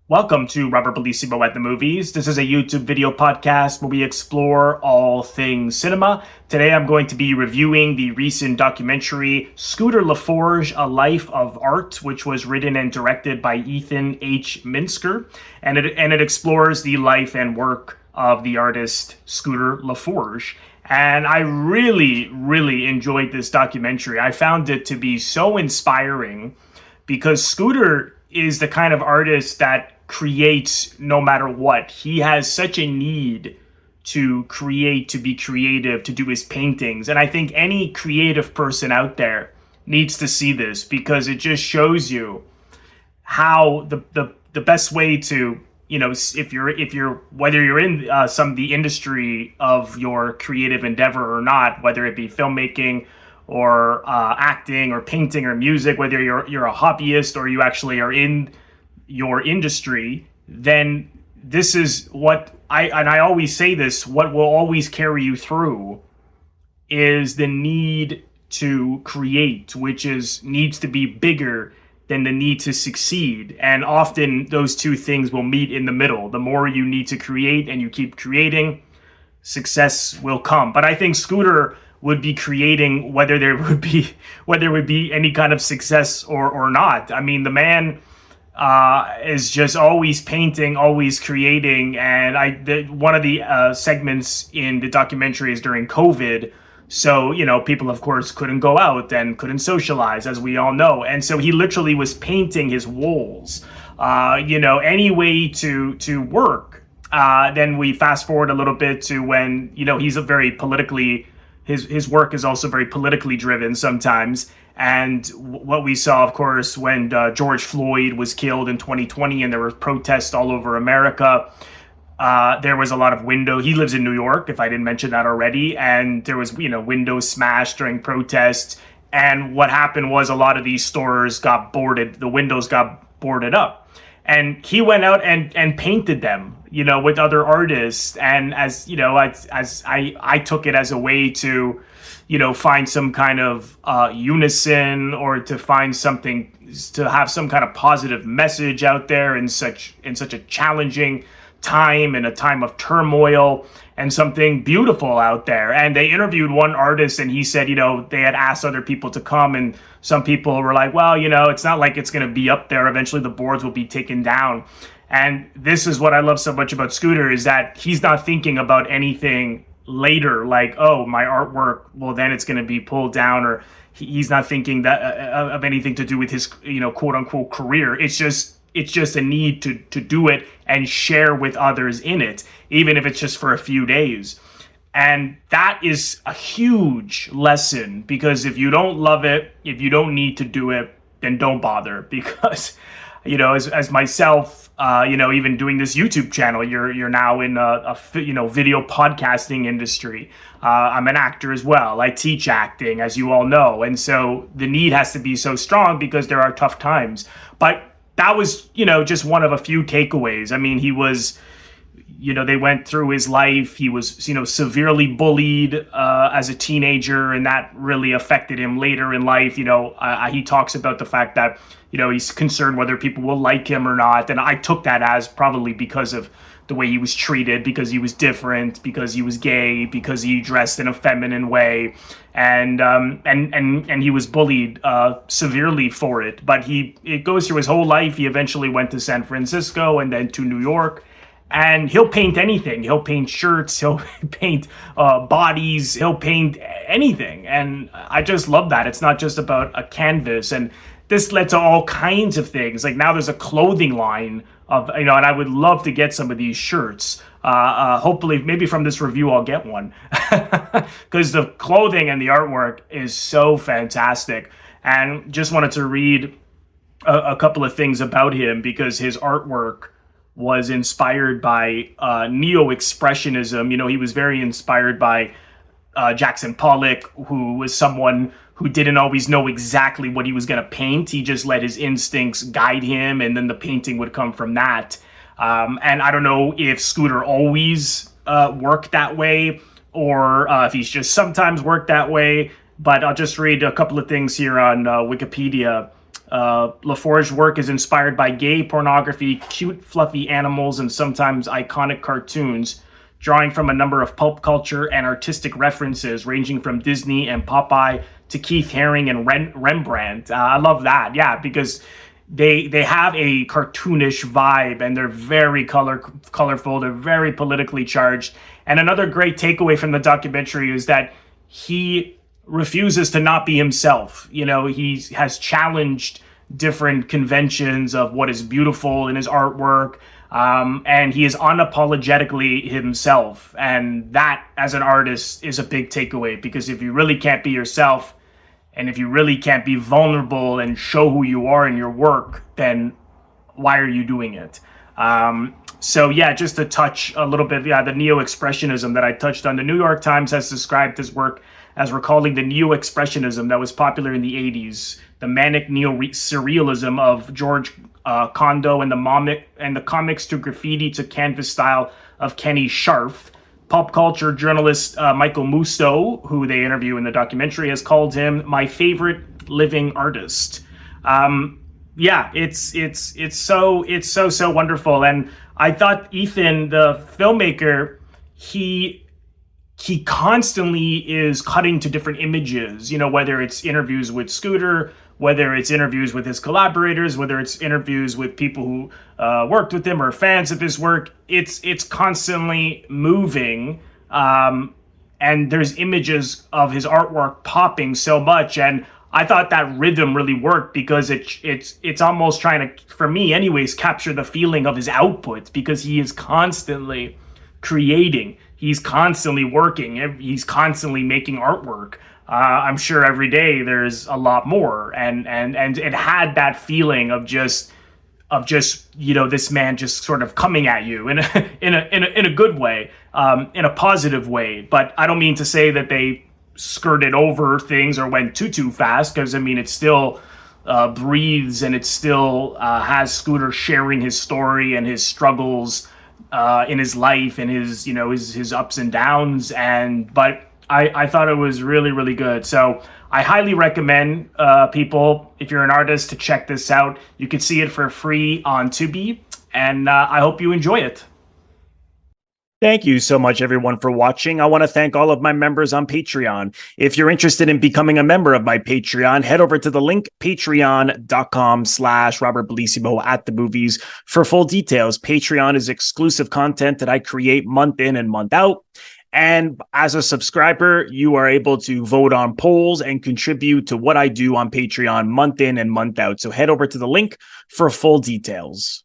Welcome to Robert Bellissimo at the Movies. This is a YouTube video podcast where we explore all things cinema. Today I'm going to be reviewing the recent documentary Scooter LaForge, A Life of Art, which was written and directed by Ethan H. Minsker, and it explores the life and work of the artist Scooter LaForge. And I really enjoyed this documentary. I found it to be so inspiring because Scooter is the kind of artist that creates no matter what. He has such a need to create, to be creative, to do his paintings. And I think any creative person out there needs to see this because it just shows you how the best way to, if you're whether you're in some of the industry of your creative endeavor or not, whether it be filmmaking or acting or painting or music, whether you're a hobbyist or you actually are in your industry, then this is what I always say this, what will always carry you through is the need to create, which needs to be bigger than the need to succeed. And often those two things will meet in the middle. The more you need to create and you keep creating, success will come. But I think Scooter would be creating whether there would be any kind of success or not. I mean, the man is just always painting, always creating. And one of the segments in the documentary is during COVID. So, people, of course, couldn't go out and couldn't socialize, as we all know. And so he literally was painting his walls, any way to work. Then we fast forward a little bit to when, he's a very politically, his work is also very politically driven sometimes. And what we saw, of course, when George Floyd was killed in 2020 and there were protests all over America, there was a lot of he lives in New York, if I didn't mention that already, and there was, windows smashed during protests. And what happened was a lot of these stores got boarded, the windows got boarded up. And he went out and painted them, with other artists. And as I took it as a way to, find some kind of unison, or to find something, to have some kind of positive message out there in such a challenging time, and a time of turmoil, and something beautiful out there. And they interviewed one artist, and he said, they had asked other people to come, and some people were like, well, it's not like it's going to be up there. Eventually the boards will be taken down. And this is what I love so much about Scooter, is that he's not thinking about anything later, like, oh, my artwork, well, then it's going to be pulled down, or he's not thinking that of anything to do with his, quote unquote career. It's just a need to do it and share with others in it, even if it's just for a few days. And that is a huge lesson, because if you don't love it, if you don't need to do it, then don't bother. Because, as myself, even doing this YouTube channel, you're now in a video podcasting industry. I'm an actor as well. I teach acting, as you all know. And so the need has to be so strong because there are tough times. But that was, just one of a few takeaways. I mean, he was, they went through his life. He was, severely bullied as a teenager, and that really affected him later in life. He talks about the fact that, he's concerned whether people will like him or not. And I took that as probably because of the way he was treated, because he was different, because he was gay, because he dressed in a feminine way, and he was bullied severely for it. But it goes through his whole life. He eventually went to San Francisco and then to New York, and he'll paint anything. He'll paint shirts, he'll paint bodies, he'll paint anything. And I just love that. It's not just about a canvas. And this led to all kinds of things. Like now there's a clothing line of, and I would love to get some of these shirts. Hopefully, maybe from this review, I'll get one. Because the clothing and the artwork is so fantastic. And just wanted to read a couple of things about him, because his artwork was inspired by neo-expressionism. He was very inspired by Jackson Pollock, who was someone who didn't always know exactly what he was going to paint. He just let his instincts guide him, and then the painting would come from that. And I don't know if Scooter always worked that way, or if he's just sometimes worked that way, but I'll just read a couple of things here on Wikipedia LaForge's work is inspired by gay pornography, cute, fluffy animals, and sometimes iconic cartoons, drawing from a number of pulp culture and artistic references ranging from Disney and Popeye to Keith Haring and Rembrandt. I love that, yeah, because they have a cartoonish vibe and they're very colorful. They're very politically charged. And another great takeaway from the documentary is that he refuses to not be himself. You know, he has challenged different conventions of what is beautiful in his artwork. And he is unapologetically himself. And that, as an artist, is a big takeaway, because if you really can't be yourself, and if you really can't be vulnerable and show who you are in your work, then why are you doing it? So yeah, just to touch a little bit, the neo-expressionism that I touched on. The New York Times has described his work as recalling the neo-expressionism that was popular in the 80s, the manic neo-surrealism of George Kondo and the comics to graffiti to canvas style of Kenny Scharf. Pop culture journalist Michael Musto, who they interview in the documentary, has called him my favorite living artist. Yeah, it's so wonderful. And I thought Ethan, the filmmaker, he constantly is cutting to different images, you know, whether it's interviews with Scooter, whether it's interviews with his collaborators, whether it's interviews with people who worked with him or fans of his work. It's constantly moving, and there's images of his artwork popping so much. And I thought that rhythm really worked, because it's almost trying to, for me anyways, capture the feeling of his output, because he is constantly creating, he's constantly working, he's constantly making artwork. I'm sure every day there's a lot more, and it had that feeling of just you know, this man just sort of coming at you in a good way, in a positive way. But I don't mean to say that they skirted over things or went too fast, because I mean, it still breathes, and it still has Scooter sharing his story and his struggles in his life and his, you know, his ups and downs. But I thought it was really, really good. So I highly recommend people, if you're an artist, to check this out. You can see it for free on Tubi, and I hope you enjoy it. Thank you so much, everyone, for watching. I want to thank all of my members on Patreon. If you're interested in becoming a member of my Patreon, head over to the link, patreon.com/Robert Bellissimo at the movies for full details. Patreon is exclusive content that I create month in and month out. And as a subscriber, you are able to vote on polls and contribute to what I do on Patreon month in and month out. So head over to the link for full details.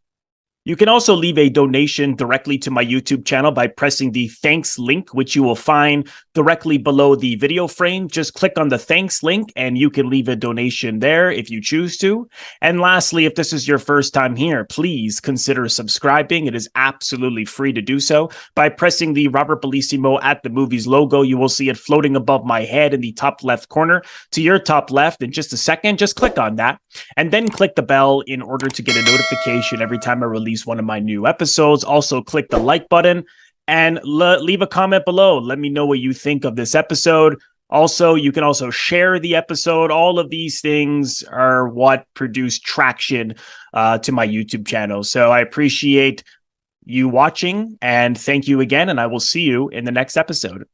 You can also leave a donation directly to my YouTube channel by pressing the thanks link, which you will find directly below the video frame. Just click on the thanks link and you can leave a donation there if you choose to. And lastly, if this is your first time here, please consider subscribing. It is absolutely free to do so. By pressing the Robert Bellissimo at the movies logo, you will see it floating above my head in the top left corner. To your top left in just a second, just click on that and then click the bell in order to get a notification every time I release one of my new episodes. Also click the like button and leave a comment below. Let me know what you think of this episode. Also, you can also share the episode. All of these things are what produce traction to my YouTube channel. So I appreciate you watching, and thank you again, and I will see you in the next episode.